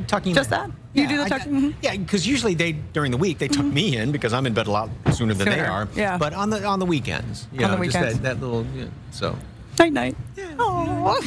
Tucking Just in. that? You do the tucking? Yeah, because usually during the week they tuck me in because I'm in bed a lot sooner than they are. Yeah. But on the weekends, you know, just that little, so. Night night. Yeah. All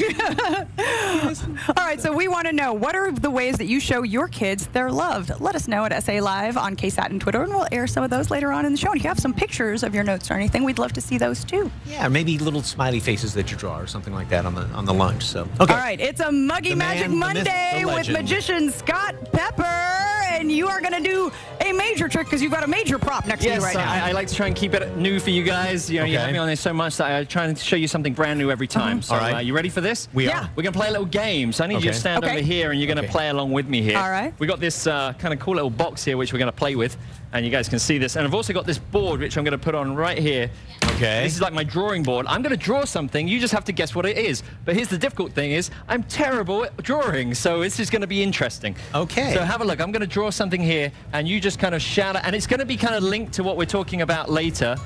right, so we want to know, what are the ways that you show your kids they're loved? Let us know at SA Live on KSAT and Twitter, and we'll air some of those later on in the show. And if you have some pictures of your notes or anything, we'd love to see those too. Yeah, maybe little smiley faces that you draw or something like that on the lunch. So okay. All right, it's a Muggy Magic Monday with magician Scott Pepper, and you are going to do a major trick because you've got a major prop next to you right now. I like to try and keep it new for you guys. You know, you have me on there so much that I try and show you something brand new every time. So, all right. you ready for this? We are. We're going to play a little game. So I need you to stand over here, and you're going to play along with me here. All right. We got this kind of cool little box here, which we're going to play with, and you guys can see this. And I've also got this board, which I'm going to put on right here. Okay. This is like my drawing board. I'm going to draw something. You just have to guess what it is. But here's the difficult thing is I'm terrible at drawing, so this is going to be interesting. Okay. So have a look. I'm going to draw something here, and you just kind of shout it. And it's going to be kind of linked to what we're talking about later.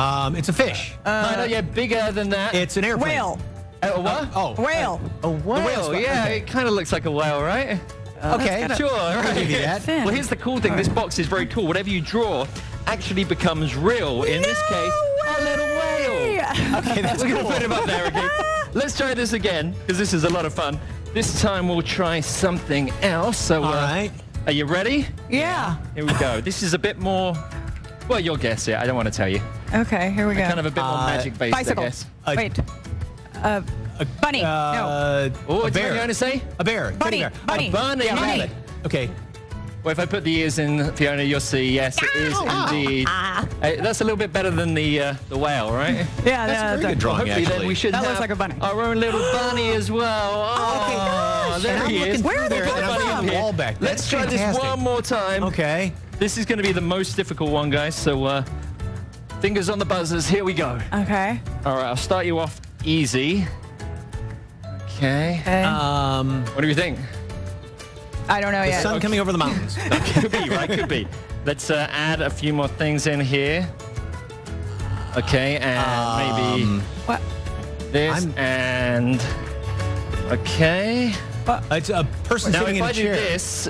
It's a fish. Yeah, bigger than that. It's an airplane. Whale. A what? Whale. A whale. Yeah, it kind of looks like a whale, right? Okay. Sure. Right. Give you that. Well, here's the cool thing. This box is very cool. Whatever you draw actually becomes real. In this case, a little whale. Okay, that's We're cool. going to put him up there again. Let's try this again, because this is a lot of fun. This time we'll try something else. So, all right. Are you ready? Yeah. Here we go. This is a bit more, well, you'll guess it. I don't want to tell you. Okay, here we go. Kind of a bit more magic-based, bicycle. I guess. Wait. Bunny. No. Oh, a bear. What are you going to say? A bear. Bunny. Teddy bear. Bunny. A bunny. Yeah, bunny. Rabbit. Okay. Well, if I put the ears in, Fiona, you'll see, yes, it is indeed. That's a little bit better than the whale, right? Yeah, That's a very good drawing, Hopefully actually. then we should That have looks like a bunny. our own little bunny as well. Oh, gosh. there And he I'm is. looking Where are they through there, coming and I'm from? seeing the wall back there. Let's That's try this fantastic. one more time. Okay. This is going to be the most difficult one, guys, so fingers on the buzzers. Here we go. Okay. All right, I'll start you off easy. Okay. What do you think? I don't know The yet. sun coming over the mountains. Could be, right? Could be. Let's add a few more things in here. Okay, and maybe What? this and okay. It's a person Now, sitting if in I a do chair. this,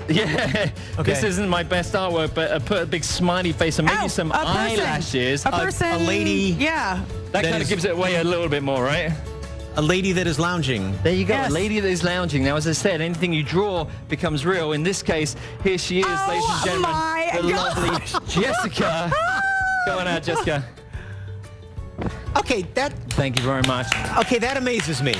this isn't my best artwork, but I put a big smiley face and maybe some eyelashes. A person. A lady. Yeah. That kind of gives it away a little bit more, right? A lady that is lounging. There you go, Yes. a lady that is lounging. Now, as I said, anything you draw becomes real. In this case, here she is, ladies and gentlemen, my the lovely Jessica. Go on out, Jessica. Okay, Thank you very much. okay, that amazes me.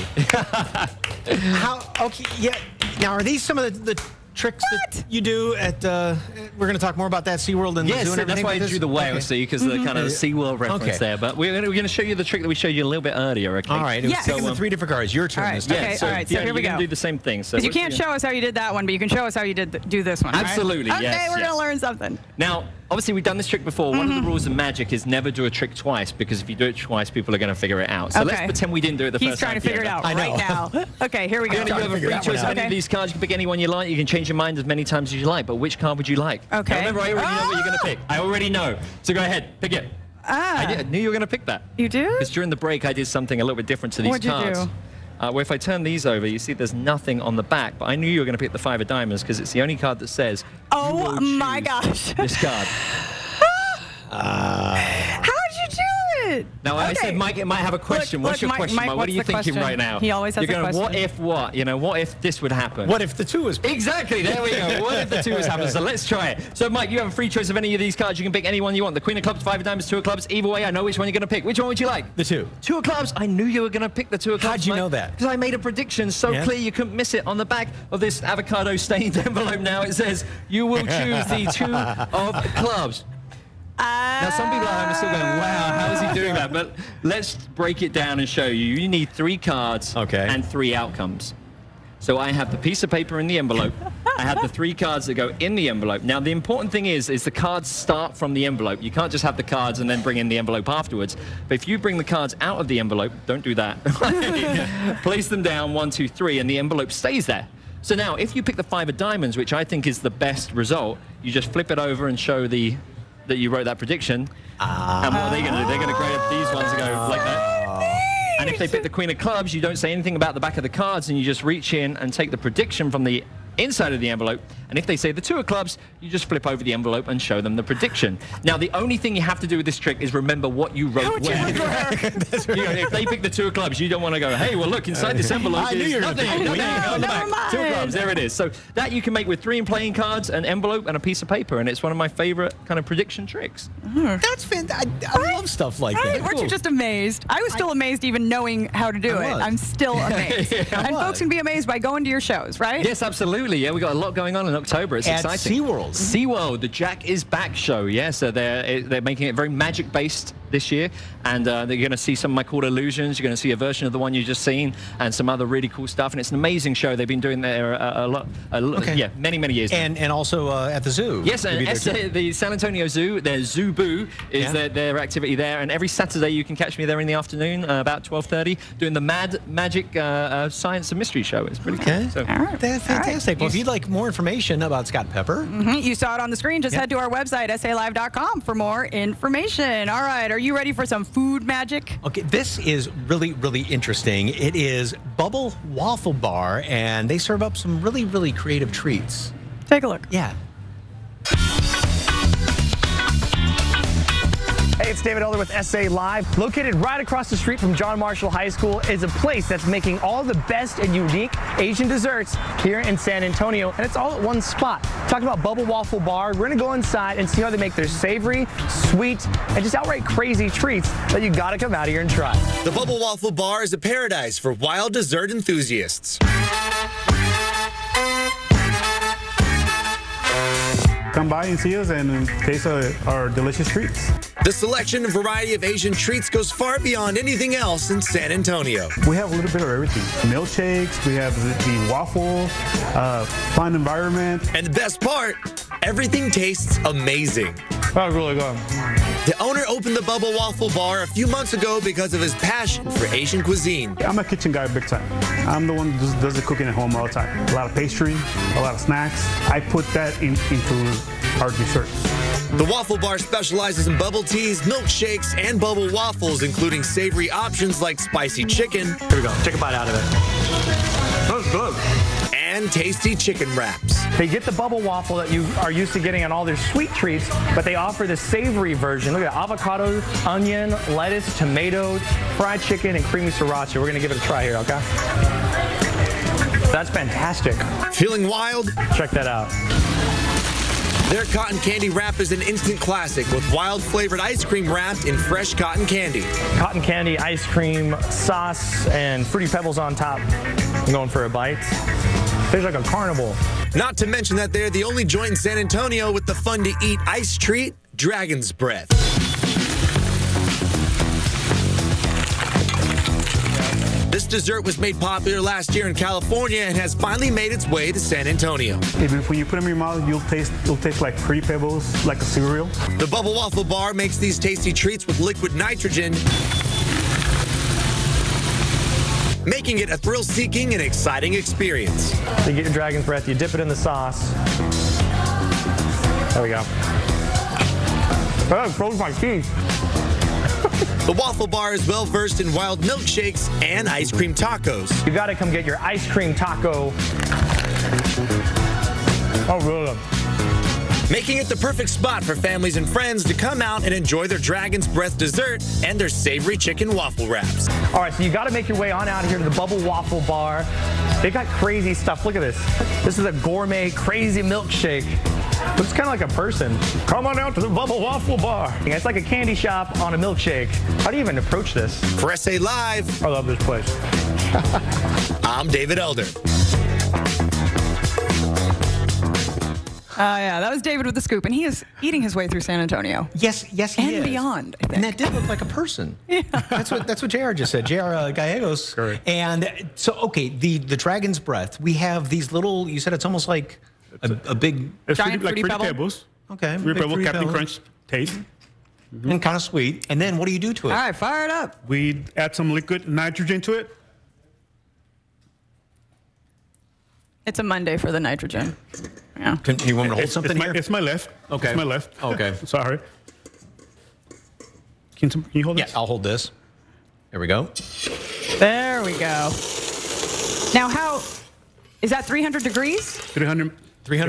Okay, yeah. Now, are these some of the tricks that you do at, we're going to talk more about that SeaWorld and Yes, the zoo and that's everything why I with drew this? the whale, see, because of the kind of the SeaWorld reference Okay. there. But we're going to show you the trick that we showed you a little bit earlier, okay? All right, Yes. so, the three different cards. Your turn All right, this time. okay. all right, so here we you're go. gonna do the same thing. So Because you can't show us how you did that one, but you can show us how you do this one. right? Absolutely, Okay, yes, we're yes. going to learn something. Now, obviously, we've done this trick before. One of the rules of magic is never do a trick twice, because if you do it twice, people are going to figure it out. So let's pretend we didn't do it the He's first time. trying to figure it out right now. Okay, here we go. You have a free choice of any of these cards. You can pick any one you like. You can change your mind as many times as you like. But which card would you like? Okay. Now, remember, I already know what you're going to pick. I already know. So go ahead, pick it. I knew you were going to pick that. You do? Because during the break, I did something a little bit different to these What'd you cards. do? Where if I turn these over, you see there's nothing on the back. But I knew you were going to pick the 5 of diamonds because it's the only card that says, Oh my gosh. this card. How did you do it? Now, I said Mike might have a question. What's your Mike, question, Mike? What what's are you the thinking question? right now? He always has You're a going, question. what if what? You know, what if this would happen? What if the two is... Exactly, there we go. What if the 2 has happened? So let's try it. So, Mike, you have a free choice of any of these cards. You can pick any one you want. The Queen of Clubs, 5 of Diamonds, 2 of Clubs. Either way, I know which one you're going to pick. Which one would you like? The 2. 2 of Clubs. I knew you were going to pick the 2 of Clubs. How'd you know that? Because I made a prediction so clear you couldn't miss it. On the back of this avocado-stained envelope now, it says, you will choose the 2 of Clubs. Now, some people at home are still going, wow, how is he doing that? But let's break it down and show you. You need 3 cards and 3 outcomes. So I have the piece of paper in the envelope. I have the 3 cards that go in the envelope. Now, the important thing is the cards start from the envelope. You can't just have the cards and then bring in the envelope afterwards. But if you bring the cards out of the envelope, don't do that. Place them down, 1, 2, 3, and the envelope stays there. So now, if you pick the 5 of diamonds, which I think is the best result, you just flip it over and show that you wrote that prediction. And what are they going to do? They're going to grade up these ones and go like that. And if they pick the Queen of Clubs, you don't say anything about the back of the cards, and you just reach in and take the prediction from the inside of the envelope. And if they say the 2 of clubs, you just flip over the envelope and show them the prediction. Now, the only thing you have to do with this trick is remember what you wrote where. That's right. You know, if they pick the 2 of clubs, you don't want to go, hey, well, look, inside this envelope is nothing. On the back. 2 of clubs, there it is. So that you can make with 3 playing cards, an envelope, and a piece of paper. And it's one of my favorite kind of prediction tricks. That's fantastic. I love stuff like that. Weren't you just amazed? I was still amazed even knowing how to do it. I'm still amazed. And folks can be amazed by going to your shows, right? Yes, absolutely. Yeah, we got a lot going on in October. It's exciting. SeaWorld. SeaWorld, the Jack is Back show. Yeah, so they're making it very magic-based this year. And they're going to see some of my cool illusions. You're going to see a version of the one you just seen and some other really cool stuff. And it's an amazing show. They've been doing there a lot, yeah, many years now. And also at the zoo. Yes, and the San Antonio Zoo, their Zoo Boo is their activity there. And every Saturday you can catch me there in the afternoon, about 12:30, doing the Magic Science and Mystery Show. It's pretty cool. So, that's fantastic. Well, if you'd like more information about Scott Pepper. You saw it on the screen. Just head to our website, salive.com, for more information. All right, are you ready for some food magic? Okay, this is really interesting. It is Bubble Waffle Bar, and they serve up some really creative treats. Take a look. Yeah. Hey, it's David Elder with SA Live. Located right across the street from John Marshall High School is a place that's making all the best and unique Asian desserts here in San Antonio, and it's all at one spot. Talking about Bubble Waffle Bar, we're gonna go inside and see how they make their savory, sweet, and just outright crazy treats that you gotta come out here and try. The Bubble Waffle Bar is a paradise for wild dessert enthusiasts. Come by and see us and taste our delicious treats. The selection and variety of Asian treats goes far beyond anything else in San Antonio. We have a little bit of everything. Milkshakes, we have the waffle, fun environment. And the best part, everything tastes amazing. That was really good. The owner opened the Bubble Waffle Bar a few months ago because of his passion for Asian cuisine. I'm a kitchen guy big time. I'm the one who does the cooking at home all the time. A lot of pastry, a lot of snacks. I put that into our desserts. The Waffle Bar specializes in bubble teas, milkshakes, and bubble waffles, including savory options like spicy chicken. Here we go. Take a bite out of it. That's good. And tasty chicken wraps. They get the bubble waffle that you are used to getting on all their sweet treats, but they offer the savory version. Look at avocado, onion, lettuce, tomato, fried chicken, and creamy sriracha. We're gonna give it a try here, okay? That's fantastic. Feeling wild? Check that out. Their cotton candy wrap is an instant classic with wild flavored ice cream wrapped in fresh cotton candy. Cotton candy, ice cream, sauce, and Fruity Pebbles on top. I'm going for a bite. Tastes like a carnival. Not to mention that they're the only joint in San Antonio with the fun-to-eat ice treat, Dragon's Breath. This dessert was made popular last year in California and has finally made its way to San Antonio. Even when you put them in your mouth, it'll taste like Fruity Pebbles, like a cereal. The Bubble Waffle Bar makes these tasty treats with liquid nitrogen, making it a thrill-seeking and exciting experience. You get your Dragon's Breath, you dip it in the sauce. There we go. Oh, it froze my teeth. The Waffle Bar is well versed in wild milkshakes and ice cream tacos. You gotta come get your ice cream taco. Oh, really? Making it the perfect spot for families and friends to come out and enjoy their Dragon's Breath dessert and their savory chicken waffle wraps. All right, so you gotta make your way on out here to the Bubble Waffle Bar. They got crazy stuff. Look at this. This is a gourmet, crazy milkshake. Looks kind of like a person. Come on out to the Bubble Waffle Bar. It's like a candy shop on a milkshake. How do you even approach this? For SA Live, I love this place. I'm David Elder. Yeah, that was David with the scoop, and he is eating his way through San Antonio. Yes, he is. And beyond, I think. And that did look like a person. Yeah. That's what JR just said. JR Gallegos. Correct. And so, okay, the Dragon's Breath, we have these little, you said it's almost like a big... It's giant like Fruity Pebble. Pebbles. Okay. Fruity Pebble, Captain Crunch taste. And kind of sweet. And then what do you do to it? All right, fire it up. We add some liquid nitrogen to it. It's a Monday for the nitrogen. Yeah. Can you want me to hold something here? It's my left. Okay. It's my left. Okay. Sorry. Can you hold this? Yeah, I'll hold this. There we go. There we go. Now, how Is that 300 degrees? 300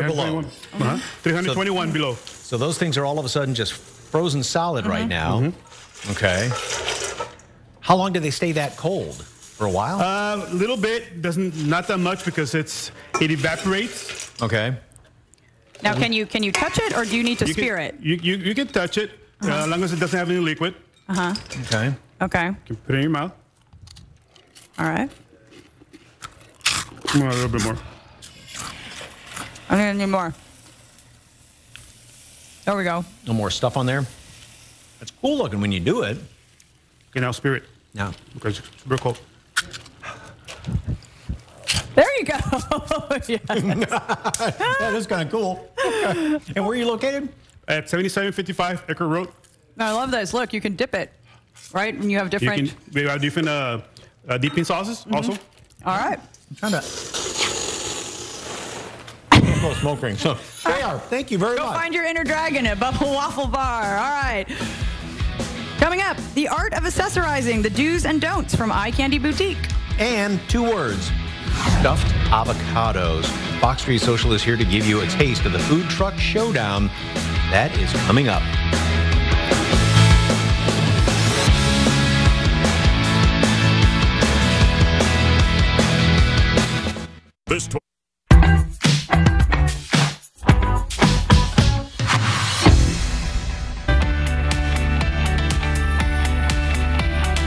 below. 321 below. So those things are all of a sudden just frozen solid right now. Okay. How long do they stay that cold? For a while? A little bit. Not that much because it evaporates. Okay. Now, can you touch it, or do you need to spear it? You can touch it as long as it doesn't have any liquid. Okay. Okay. You can put it in your mouth. All right. A little bit more. I'm gonna need more. There we go. No more stuff on there. It's cool looking when you do it. Okay, now spear it. Yeah. Because it's super cold. There you go. That is kind of cool. And where are you located? At 7755 Ecker Road. I love this. Look, you can dip it, right? And you have different. We have different dipping sauces also. All right. I'm trying to. Smoke ring. So they are. Thank you very Go much. find your inner dragon at Waffle Bar. All right. Coming up, the art of accessorizing, the do's and don'ts from Eye Candy Boutique. And 2 words. Stuffed avocados. Bach Street Social is here to give you a taste of the food truck showdown that is coming up.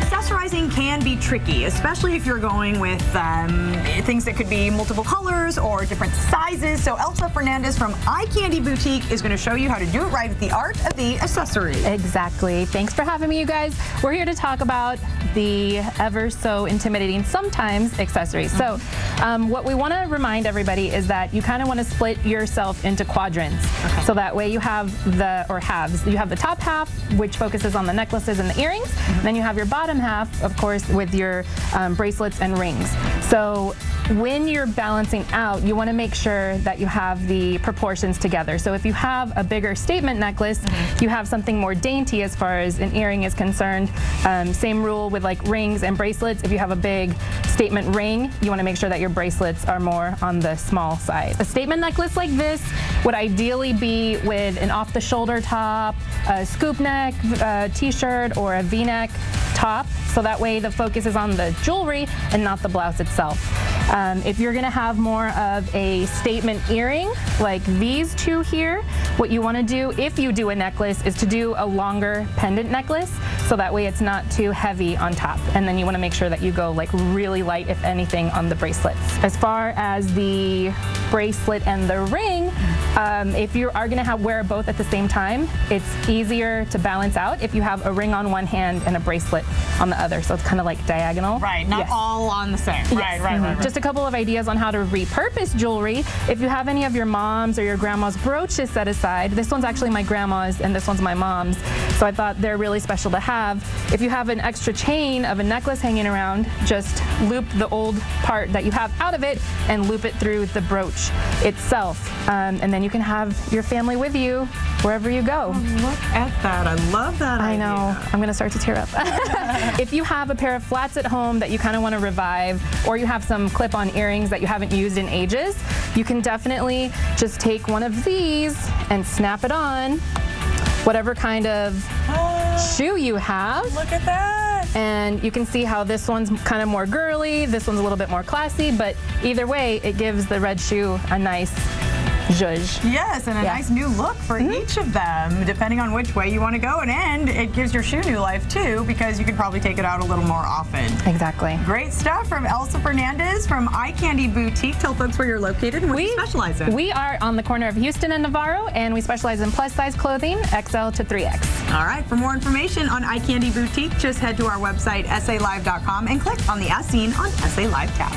Accessorizing can be tricky, especially if you're going with things that could be multiple colors or different sizes. So Elsa Fernandez from Eye Candy Boutique is going to show you how to do it right with the art of the accessory. Exactly. Thanks for having me, you guys. We're here to talk about the ever so intimidating sometimes accessories. So what we want to remind everybody is that you kind of want to split yourself into quadrants. So that way you have halves. You have the top half, which focuses on the necklaces and the earrings. Then you have your bottom half, of course, with your bracelets and rings. So when you're balancing out, you want to make sure that you have the proportions together. So if you have a bigger statement necklace, you have something more dainty as far as an earring is concerned. Same rule with like rings and bracelets. If you have a big statement ring, you want to make sure that your bracelets are more on the small side. A statement necklace like this would ideally be with an off-the-shoulder top, a scoop neck t-shirt, or a v-neck top. So that way the focus is on the jewelry and not the blouse itself. If you're gonna have more of a statement earring, like these two here, what you wanna do if you do a necklace is to do a longer pendant necklace, so that way it's not too heavy on top. And then you wanna make sure that you go like really light, if anything, on the bracelets. As far as the bracelet and the ring, if you are gonna wear both at the same time, it's easier to balance out if you have a ring on one hand and a bracelet on the other. So it's kind of like diagonal. Right, not all on the same. Yes. Right. Just a couple of ideas on how to repurpose jewelry. If you have any of your mom's or your grandma's brooches set aside, this one's actually my grandma's and this one's my mom's, so I thought they're really special to have. If you have an extra chain of a necklace hanging around, just loop the old part that you have out of it and loop it through the brooch itself. And then you can have your family with you wherever you go. Oh, look at that. I love that idea. I know. I'm going to start to tear up. If you have a pair of flats at home that you kind of want to revive, or you have some clip-on earrings that you haven't used in ages, you can definitely just take one of these and snap it on, whatever kind of shoe you have. Look at that. And you can see how this one's kind of more girly, this one's a little bit more classy, but either way, it gives the red shoe a nice zhuzh. Yes, and a nice new look for each of them, depending on which way you want to go. And it gives your shoe new life, too, because you can probably take it out a little more often. Exactly. Great stuff from Elsa Fernandez from Eye Candy Boutique. Tell folks where you're located and what you specialize in. We are on the corner of Houston and Navarro, and we specialize in plus-size clothing, XL to 3X. All right, for more information on Eye Candy Boutique, just head to our website, salive.com, and click on the As Seen on SA Live tab.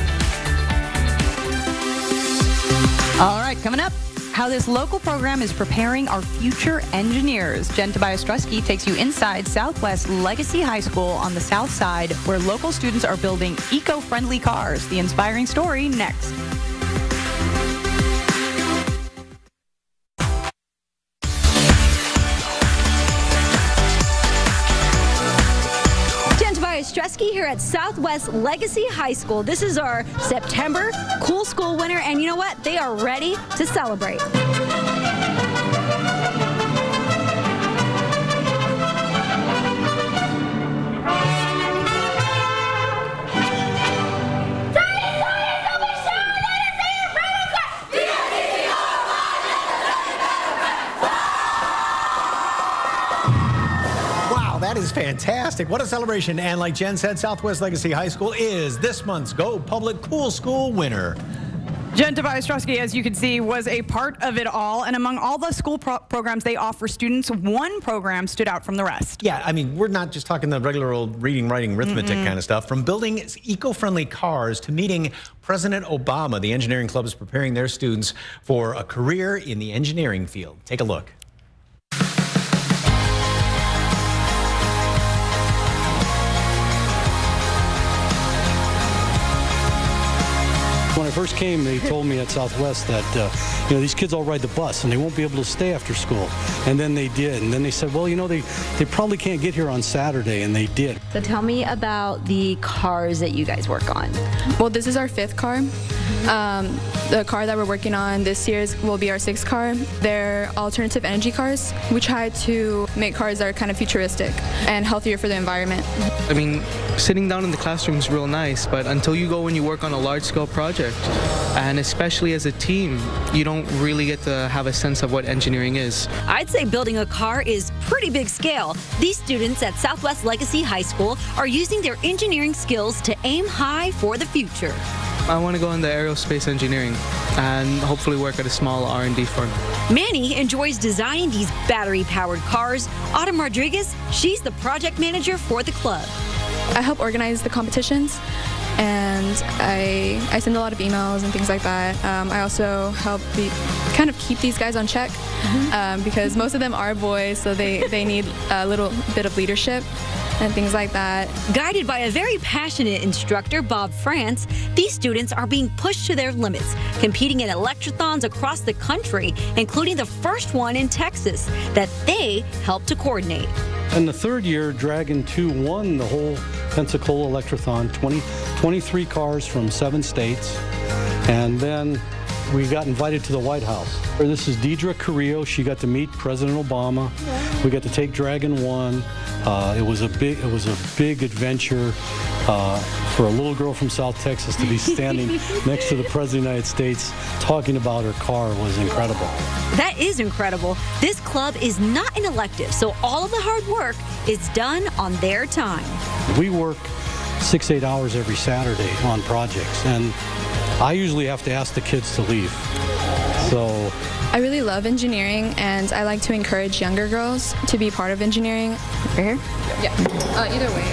All right, coming up, how this local program is preparing our future engineers. Jen Tobias-Strusky takes you inside Southwest Legacy High School on the south side, where local students are building eco-friendly cars. The inspiring story next. Stresky here at Southwest Legacy High School. This is our September Cool School winner, and you know what? They are ready to celebrate. That is fantastic. What a celebration. And like Jen said, Southwest Legacy High School is this month's Go Public Cool School winner. Jen Tobias-Strusky, as you can see, was a part of it all. And among all the school programs they offer students, one program stood out from the rest. Yeah, I mean, we're not just talking the regular old reading, writing, arithmetic kind of stuff. From building eco-friendly cars to meeting President Obama, the engineering club is preparing their students for a career in the engineering field. Take a look. When I first came, they told me at Southwest that, these kids all ride the bus and they won't be able to stay after school. And then they did. And then they said, well, they probably can't get here on Saturday, and they did. So tell me about the cars that you guys work on. Well, this is our 5th car. The car that we're working on this year will be our 6th car. They're alternative energy cars. We try to make cars that are kind of futuristic and healthier for the environment. I mean, sitting down in the classroom is real nice, but until you go and you work on a large-scale project, and especially as a team, you don't really get to have a sense of what engineering is. I'd say building a car is pretty big scale. These students at Southwest Legacy High School are using their engineering skills to aim high for the future. I want to go into aerospace engineering and hopefully work at a small R&D firm. Manny enjoys designing these battery-powered cars. Autumn Rodriguez, she's the project manager for the club. I help organize the competitions, and I send a lot of emails and things like that. I also help kind of keep these guys on check because most of them are boys, so they need a little bit of leadership and things like that. Guided by a very passionate instructor, Bob France, these students are being pushed to their limits, competing in electrothons across the country, including the first one in Texas that they helped to coordinate. In the 3rd year, Dragon 2 won the whole Pensacola Electrothon, 23 cars from 7 states, and then we got invited to the White House. This is Deidre Carrillo. She got to meet President Obama. We got to take Dragon 1. It was a big adventure for a little girl from South Texas to be standing next to the President of the United States talking about her car was incredible. That is incredible. This club is not an elective, so all of the hard work is done on their time. We work 6-8 hours every Saturday on projects, and I usually have to ask the kids to leave. So I really love engineering, and I like to encourage younger girls to be part of engineering. Right here? Yeah, either way.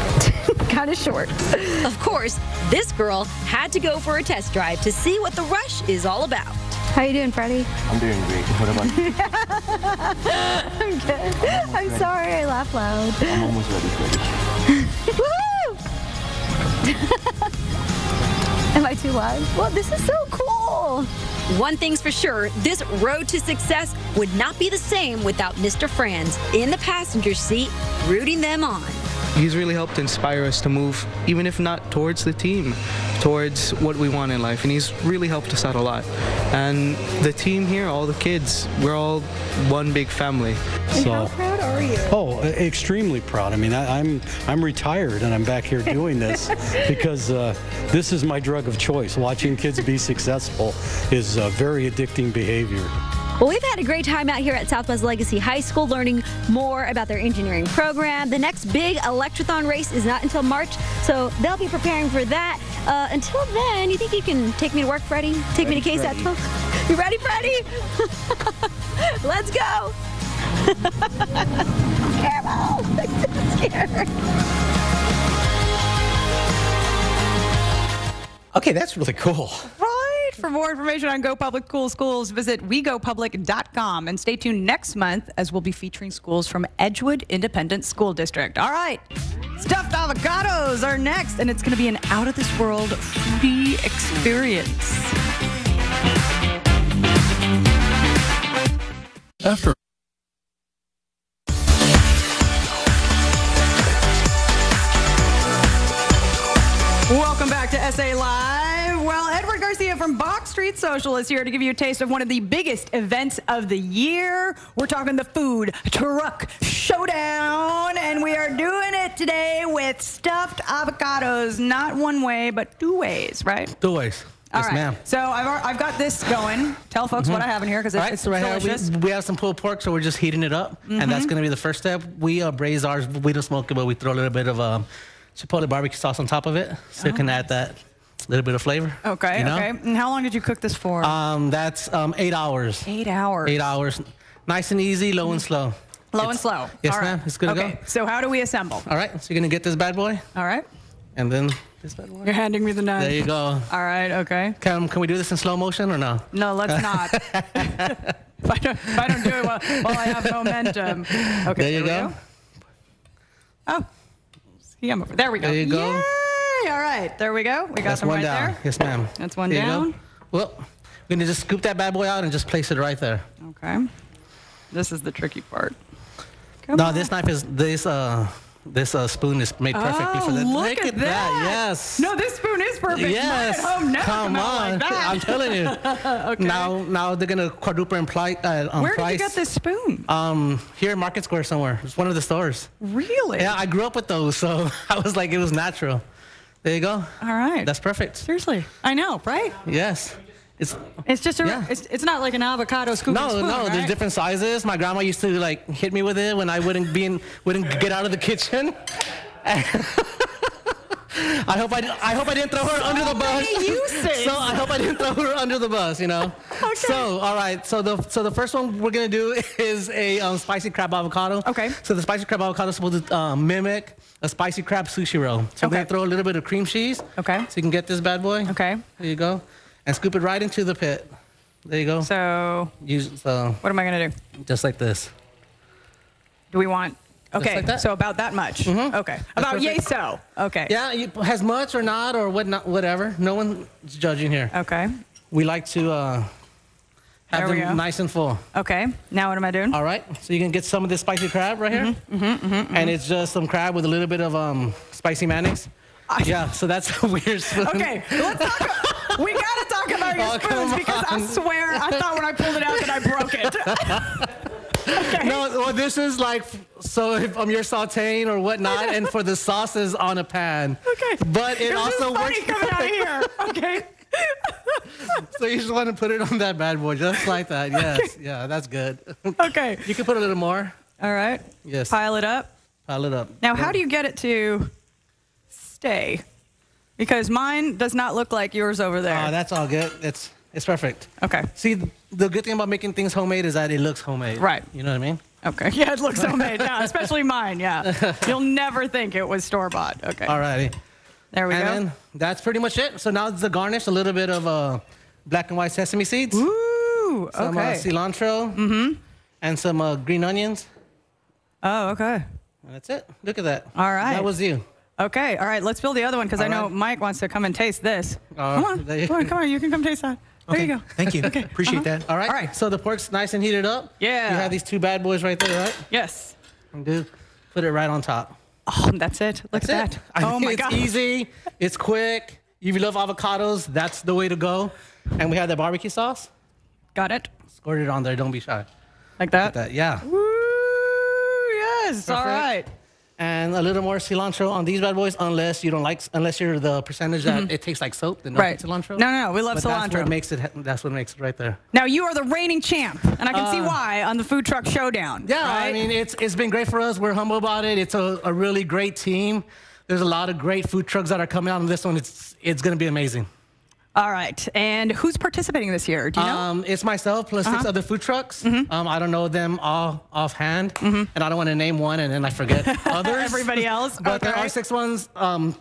Kind of short. Of course, this girl had to go for a test drive to see what the rush is all about. How you doing, Freddie? I'm doing great. What about you? I'm good. I'm sorry I laugh loud. I'm almost ready, Freddie. Woo! Am I too loud? Well, this is so cool. One thing's for sure, this road to success would not be the same without Mr. Franz in the passenger seat, rooting them on. He's really helped inspire us to move, even if not towards the team, towards what we want in life. And he's really helped us out a lot. And the team here, all the kids, we're all one big family. And how proud are you? Oh, extremely proud. I mean, I'm retired and I'm back here doing this because this is my drug of choice. Watching kids be successful is very addicting behavior. Well, we've had a great time out here at Southwest Legacy High School learning more about their engineering program. The next big electrothon race is not until March, so they'll be preparing for that. Until then, you think you can take me to work, Freddie? Take me to Case at 12? You ready, Freddie? Let's go. Careful. I'm scared. Okay, that's really cool. Right. For more information on Go Public Cool Schools, visit wegopublic.com. And stay tuned next month as we'll be featuring schools from Edgewood Independent School District. All right. Stuffed avocados are next, and it's going to be an out-of-this-world foodie experience. After SA Live. Well, Edward Garcia from Bach Street Social is here to give you a taste of one of the biggest events of the year. We're talking the Food Truck Showdown, and we are doing it today with stuffed avocados, not one way, but two ways, right? Two ways. All Yes, right. ma'am. So I've got this going. Tell folks what I have in here because it's so right delicious. here we have some pulled pork, so we're just heating it up, and that's going to be the first step. We braise ours. We don't smoke it, but we throw a little bit of chipotle barbecue sauce on top of it, so you can add that little bit of flavor. Okay, you know? okay. And how long did you cook this for? That's 8 hours. 8 hours. 8 hours. Nice and easy, low and slow. Low and slow. Yes, All right. ma'am. It's good to Okay, go. so how do we assemble? All right, so you're going to get this bad boy, All right. and then this bad boy. You're handing me the knife. There you go. All right, okay. Can we do this in slow motion or no? No, let's not. if I don't do it while I have momentum. Okay, There you go. Oh, there we go. There you go. Yay! All right, there we go. We got That's them one right down. there. Yes, ma'am. That's one There you down. go. Well, we're going to just scoop that bad boy out and just place it right there. Okay. This is the tricky part. No, this knife is this spoon is made perfectly for that. Look at that. Yes. No, this spoon is perfect. Yes. Mine at home never Come come out on. like that. I'm telling you. Okay. Now they're gonna quadruple in price. Where did you get this spoon? Here in Market Square somewhere. It's one of the stores. Really? Yeah, I grew up with those, so I was like, it was natural. There you go. All right. That's perfect. Seriously. I know, right? Yes. It's just it's not like an avocado scooping spoon, no. right? There's different sizes. My grandma used to like hit me with it when I wouldn't get out of the kitchen. I hope I didn't throw her under the bus. So I hope I didn't throw her under the bus, you know. Okay. So all right. So the first one we're gonna do is a spicy crab avocado. Okay. So the spicy crab avocado is supposed to mimic a spicy crab sushi roll. So we're gonna throw a little bit of cream cheese. Okay. So you can get this bad boy. Okay. There you go. And scoop it right into the pit. There you go. So what am I gonna do? Just like this. Do we want? Okay, like that. so about that much. Mm-hmm. Okay, about yay so. Okay. Yeah, as much or not or whatever. No one's judging here. Okay. We like to have them nice and full. Okay. Now what am I doing? All right. So you can get some of this spicy crab right here, and it's just some crab with a little bit of spicy mayonnaise. Yeah. So that's a weird spoon. Okay. Let's talk. We gotta talk about your spoons because I swear I thought when I pulled it out that I broke it. Okay. No, well, this is like, so if you're sauteing or whatnot, and for the sauces on a pan. Okay. But it also works. Coming out of here. Okay. So you just want to put it on that bad boy, just like that. Yes. Okay. Yeah, that's good. Okay. You can put a little more. All right. Yes. Pile it up. Pile it up. Now, how do you get it to stay? Because mine does not look like yours over there. That's all good. It's perfect. Okay. See, the good thing about making things homemade is that it looks homemade. Right. You know what I mean? Okay. Yeah, it looks homemade. Yeah, especially mine. Yeah. You'll never think it was store-bought. Okay. All righty. There we go. And that's pretty much it. So now it's the garnish, a little bit of black and white sesame seeds. Ooh, some okay. cilantro. And some green onions. Oh, okay. And that's it. Look at that. All right. That was you. Okay. All right. Let's build the other one because I know Mike wants to come and taste this. Come on. Come on. You can come taste that. There you go. Thank you. Okay. Appreciate that. All right. All right. So the pork's nice and heated up. Yeah. You have these two bad boys right there, right? Yes. And put it right on top. Oh, that's it. Look at that. Oh my God. It's easy. It's quick. If you love avocados, that's the way to go. And we have the barbecue sauce. Got it. Squirt it on there. Don't be shy. Like that? Like that. Yeah. Woo, yes. All right. And a little more cilantro on these bad boys, unless you're the percentage that it tastes like soap, then don't put cilantro. No, we love cilantro. That's what makes it right there. Now you are the reigning champ, and I can see why on the Food Truck Showdown. Yeah, right? I mean it's been great for us. We're humble about it. It's a really great team. There's a lot of great food trucks that are coming out on this one. It's going to be amazing. All right. And who's participating this year? Do you know? It's myself plus 6 other food trucks. I don't know them all offhand, and I don't want to name one and then I forget others. Everybody else. But there are 6 ones.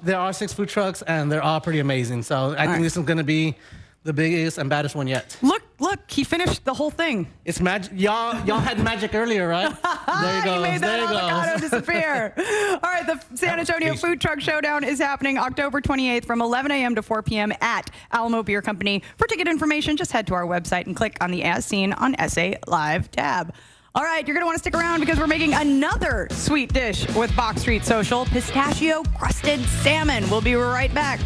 There are 6 food trucks, and they're all pretty amazing. So I think this is going to be the biggest and baddest one yet. Look, he finished the whole thing. It's magic. Y'all had magic earlier, right? There you go. He made that there you avocado go. disappear. All right, the San Antonio Food Truck Showdown is happening October 28th from 11 a.m. to 4 p.m. at Alamo Beer Company. For ticket information, just head to our website and click on the As Seen on SA Live tab. All right, you're going to want to stick around because we're making another sweet dish with Bach Street Social, pistachio crusted salmon. We'll be right back.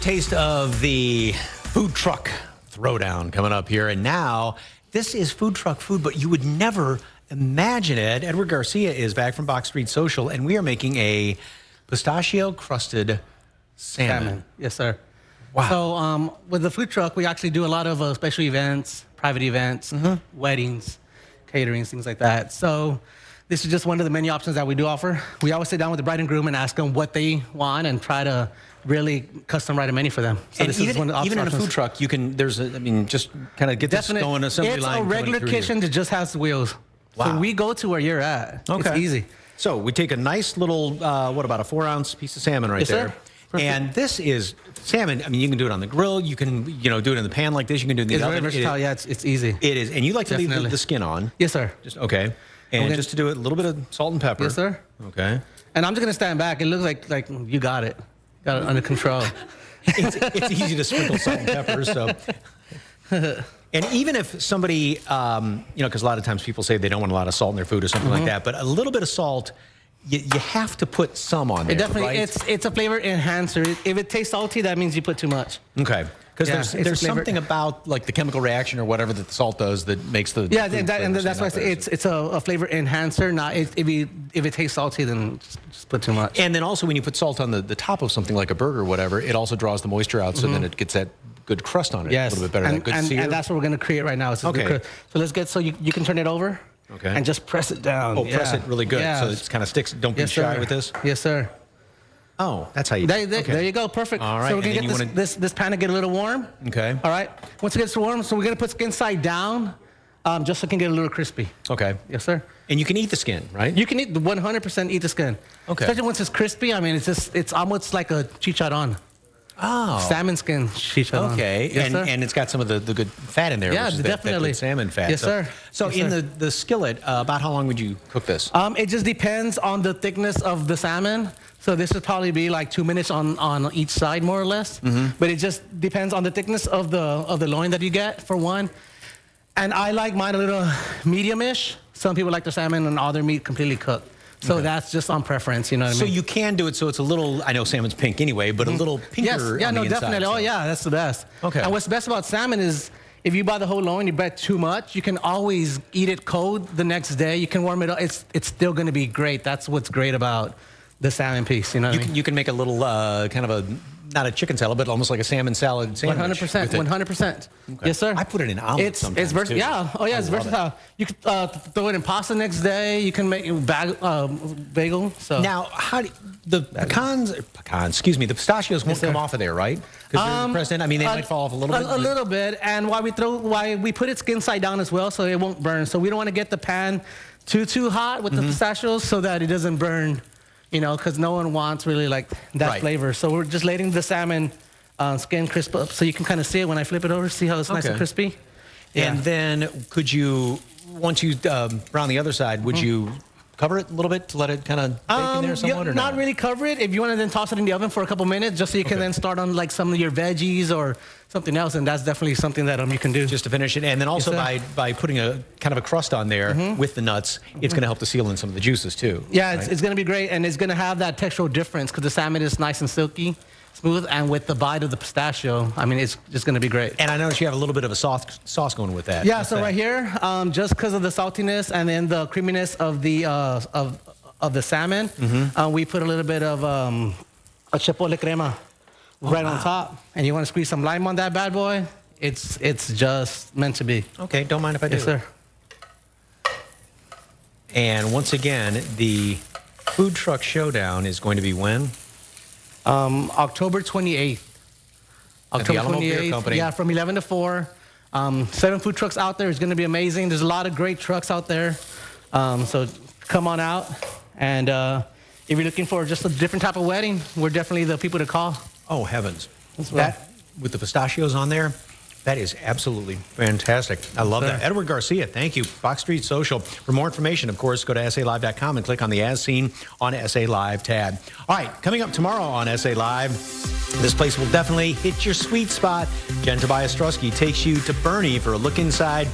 taste of the food truck throwdown coming up here. And now, this is food truck food, but you would never imagine it. Edward Garcia is back from Bach Street Social, and we are making a pistachio-crusted salmon. Yes, sir. Wow. So with the food truck, we actually do a lot of special events, private events, weddings, caterings, things like that. So this is just one of the menu options that we do offer. We always sit down with the bride and groom and ask them what they want and try to really custom write a menu for them. So And this is one of the even in a food truck, you can, just kind of get this going, assembly line. It's a regular kitchen that just has wheels. Wow. So we go to where you're at. Okay. It's easy. So we take a nice little, what, about a 4-ounce piece of salmon right Yes, there. sir. Perfect. And this is salmon. I mean, you can do it on the grill. You can, do it in the pan like this. You can do it in the It's oven. very versatile. Yeah, it's easy. It is. And you like to leave Definitely. the skin on. Yes, sir. Just okay. And just to do it, a little bit of salt and pepper. Yes, sir. Okay. And I'm just gonna stand back. It looks like you got it under control. It's easy to sprinkle salt and pepper. So. And even if somebody, because a lot of times people say they don't want a lot of salt in their food or something like that, but a little bit of salt, you have to put some on there. It definitely, right? it's a flavor enhancer. If it tastes salty, that means you put too much. Okay. Because Yeah, there's something about like the chemical reaction or whatever that the salt does that makes the and that's why I say it's a flavor enhancer. Not if it tastes salty, then just put too much. And then also when you put salt on the top of something like a burger or whatever, it also draws the moisture out, so then it gets that good crust on it. Yes, A little bit better. That good sear. and that's what we're gonna create right now. Okay. So let's get you can turn it over. Okay. And just press it down. Oh, press it really good, Yeah. so it kind of sticks. Don't be Yes, shy sir. with this. Yes, sir. Oh, that's how you do it. Okay. There you go. Perfect. All right, So we're and gonna then get this pan to get a little warm. Okay. All right. Once it gets warm, so we're gonna put skin side down, just so it can get a little crispy. Okay. Yes, sir. And you can eat the skin, right? You can eat 100% eat the skin. Okay. Especially once it's crispy. I mean, it's almost like a chicharron. Oh. Salmon skin chicharron. Okay. Yes, sir. And it's got some of the good fat in there. Yeah, which is definitely. that good salmon fat. Yes, sir. So Yes, in sir. the skillet, about how long would you cook this? It just depends on the thickness of the salmon. So this would probably be like 2 minutes on each side, more or less. But it just depends on the thickness of the loin that you get, for one. And I like mine a little medium-ish. Some people like their salmon and all their meat completely cooked. So that's just on preference, you know what I mean? So you can do it so it's a little, I know salmon's pink anyway, but a little pinker Yes, yeah, on no, the inside, definitely. so. Oh, yeah, that's the best. Okay. And what's best about salmon is if you buy the whole loin, you bet too much, you can always eat it cold the next day. You can warm it up. It's still going to be great. That's what's great about the salmon piece, you know what I mean? You can make a little kind of a, not a chicken salad, but almost like a salmon salad sandwich. 100%, 100%. Okay. Yes, sir. I put it in omelets sometimes, too. Yeah, oh yeah, it's I love versatile. You could throw it in pasta next day. You can make bagel. So Now, how do the the pistachios won't come off of there, right? Because they're the president. I mean, they might fall off a little bit. A little bit, and why we put it skin side down as well, so it won't burn. So we don't want to get the pan too hot with the pistachios, so that it doesn't burn. You know, because no one wants really like that flavor. So we're just letting the salmon skin crisp up, so you can kind of see it when I flip it over. See how it's nice and crispy. Yeah. And then could you, once you brown the other side, would you cover it a little bit to let it kind of bake in there somewhat, or not really cover it. If you want to then toss it in the oven for a couple minutes, just so you can then start on like some of your veggies or something else, and that's definitely something that you can do. Just to finish it, and then also by putting a kind of a crust on there with the nuts, it's going to help to seal in some of the juices too. Yeah, it's going to be great, and it's going to have that textural difference because the salmon is nice and silky, smooth, and with the bite of the pistachio, I mean, it's just going to be great. And I noticed you have a little bit of a sauce going with that. Yeah, so right here, just because of the saltiness and then the creaminess of the salmon, we put a little bit of a chipotle crema right on top. And you want to squeeze some lime on that bad boy, it's just meant to be. Okay, don't mind if I do. Yes, sir. And once again, the food truck showdown is going to be when? October 28th. October 28th. Company. Yeah, from 11 to 4. 7 food trucks out there. It's going to be amazing. There's a lot of great trucks out there. So come on out. And if you're looking for just a different type of wedding, we're definitely the people to call. Oh, heavens. That's That, with the pistachios on there, that is absolutely fantastic. I love that. Edward Garcia, thank you. Bach Street Social. For more information, of course, go to SALive.com and click on the As Seen on SA Live tab. All right, coming up tomorrow on SA Live, this place will definitely hit your sweet spot. Jen Tobias Strusky takes you to Bernie for a look inside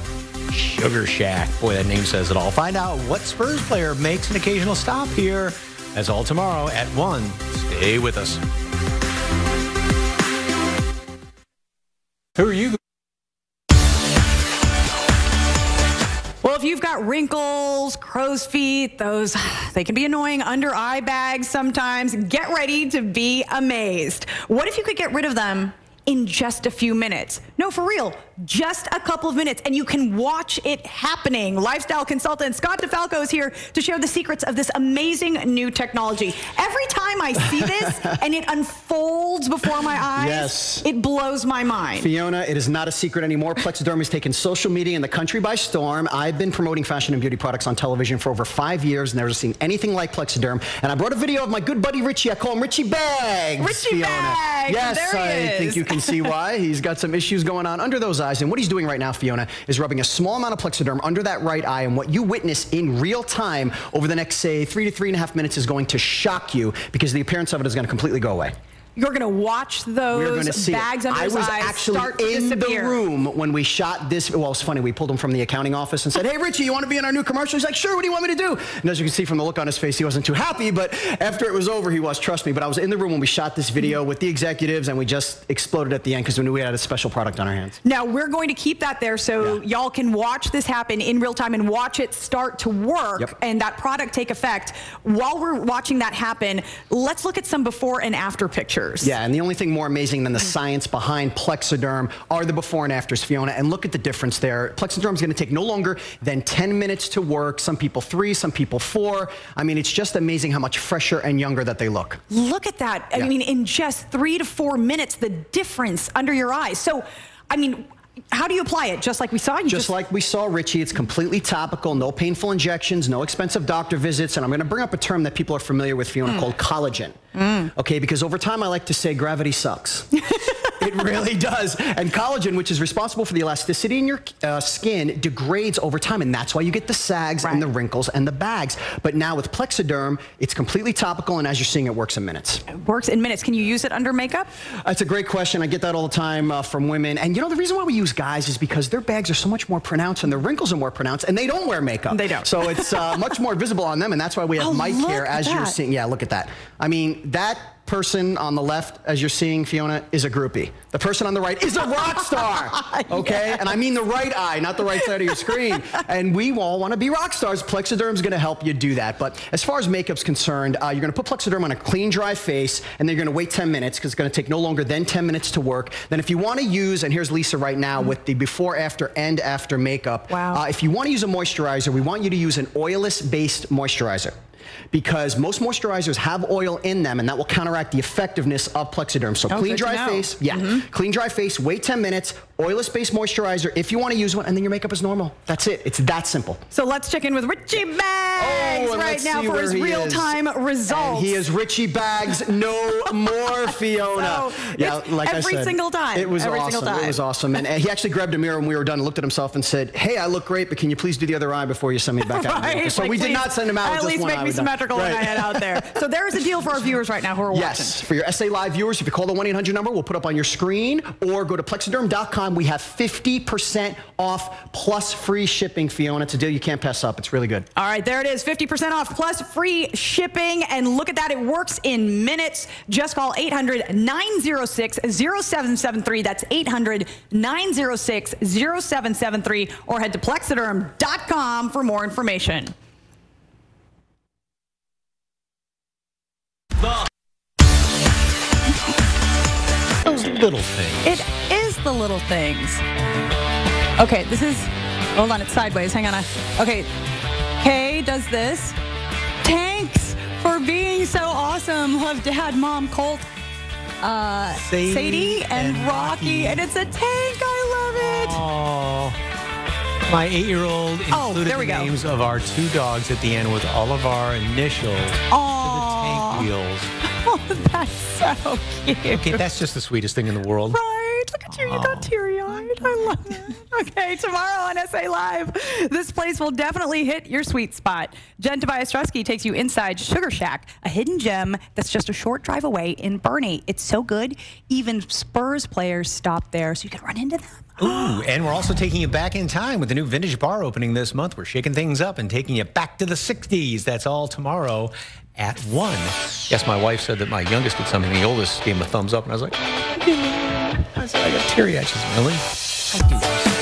Sugar Shack. Boy, that name says it all. Find out what Spurs player makes an occasional stop here. That's all tomorrow at 1. Stay with us. Who are you? Well, if you've got wrinkles, crow's feet, they can be annoying under eye bags sometimes. Get ready to be amazed. What if you could get rid of them in just a few minutes? No, for real, just a couple of minutes, and you can watch it happening. Lifestyle consultant Scott DeFalco is here to share the secrets of this amazing new technology. Every time I see this and it unfolds before my eyes, it blows my mind. Fiona, it is not a secret anymore. Plexiderm has taken social media in the country by storm. I've been promoting fashion and beauty products on television for over 5 years, never seen anything like Plexiderm. And I brought a video of my good buddy Richie. I call him Richie Bags. Richie Fiona. Bags. Yes, there he is. I think you can see why. He's got some issues going on under those eyes. And what he's doing right now, Fiona, is rubbing a small amount of Plexiderm under that right eye. And what you witness in real time over the next, say, 3 to 3.5 minutes is going to shock you because the appearance of it is going to completely go away. You're going to watch those bags under his eyes start to disappear. I was actually in the room when we shot this. Well, it's funny. We pulled him from the accounting office and said, hey, Richie, you want to be in our new commercial? He's like, sure, what do you want me to do? And as you can see from the look on his face, he wasn't too happy. But after it was over, he was, trust me. But I was in the room when we shot this video with the executives, and we just exploded at the end because we knew we had a special product on our hands. Now, we're going to keep that there so y'all can watch this happen in real time and watch it start to work and that product take effect. While we're watching that happen, let's look at some before and after pictures. Yeah, and the only thing more amazing than the science behind Plexiderm are the before and afters, Fiona, and look at the difference there. Plexiderm is going to take no longer than 10 minutes to work. Some people 3, some people 4. I mean, it's just amazing how much fresher and younger that they look. Look at that. I mean, in just 3 to 4 minutes, the difference under your eyes. So, I mean, how do you apply it? Just like we saw? Just like we saw, Richie, it's completely topical, no painful injections, no expensive doctor visits, and I'm going to bring up a term that people are familiar with, Fiona, called collagen. Okay, because over time I like to say gravity sucks. It really does. And collagen, which is responsible for the elasticity in your skin, degrades over time, and that's why you get the sags and the wrinkles and the bags. But now with Plexiderm, it's completely topical, and as you're seeing, it works in minutes. It works in minutes. Can you use it under makeup? That's a great question. I get that all the time from women. And you know, the reason why we use guys is because their bags are so much more pronounced and their wrinkles are more pronounced, and they don't wear makeup. They don't. So it's much more visible on them, and that's why we have mic here as you're seeing. Yeah, look at that. I mean, that person on the left, as you're seeing, Fiona, is a groupie. The person on the right is a rock star, okay? And I mean the right eye, not the right side of your screen. And we all want to be rock stars. Plexiderm's going to help you do that. But as far as makeup's concerned, you're going to put Plexiderm on a clean, dry face, and then you're going to wait 10 minutes because it's going to take no longer than 10 minutes to work. Then if you want to use, and here's Lisa right now with the before, after, and after makeup. If you want to use a moisturizer, we want you to use an oilless-based moisturizer, because most moisturizers have oil in them, and that will counteract the effectiveness of Plexiderm. So clean, dry face, clean, dry face, wait 10 minutes, oilless-based moisturizer if you want to use one, and then your makeup is normal. That's it. It's that simple. So let's check in with Richie Bags right now for his real-time results. And he is Richie Bags no more, Fiona. So like I said, every single time. It was awesome. It was awesome. And he actually grabbed a mirror when we were done and looked at himself and said, hey, I look great, but can you please do the other eye before you send me back out? So we did not send him out with just one eye. At least make me symmetrical when I head out there. So there is a deal for our viewers right now who are watching. Yes, for your SA Live viewers, if you call the 1-800 number, we'll put up on your screen, or go to Plexiderm.com. We have 50% off plus free shipping, Fiona. It's a deal you can't pass up. It's really good. All right, there it is, 50% off plus free shipping. And look at that, it works in minutes. Just call 800-906-0773. That's 800-906-0773, or head to Plexiderm.com for more information. Those little things. It is the little things. Okay, this is, hold on, it's sideways. Hang on. Okay, Kay does this. Thanks for being so awesome. Love Dad, Mom, Colt, Sadie, and Rocky. And it's a tank. I love it. Oh. My 8-year-old included the names of our 2 dogs at the end with all of our initials to the tank wheels. Oh, that's so cute. Okay, that's just the sweetest thing in the world. Right. Look at you. You got teary-eyed. it. I love it. Okay, tomorrow on SA Live, this place will definitely hit your sweet spot. Jen Tobias Trusky takes you inside Sugar Shack, a hidden gem that's just a short drive away in Bernie. It's so good, even Spurs players stop there, so you can run into them. Ooh, and we're also taking you back in time with the new vintage bar opening this month. We're shaking things up and taking you back to the 60s. That's all tomorrow at 1. Yes, my wife said that my youngest did something. The oldest gave him a thumbs up, and I was like, I got teary-eyed. She said, really? I do.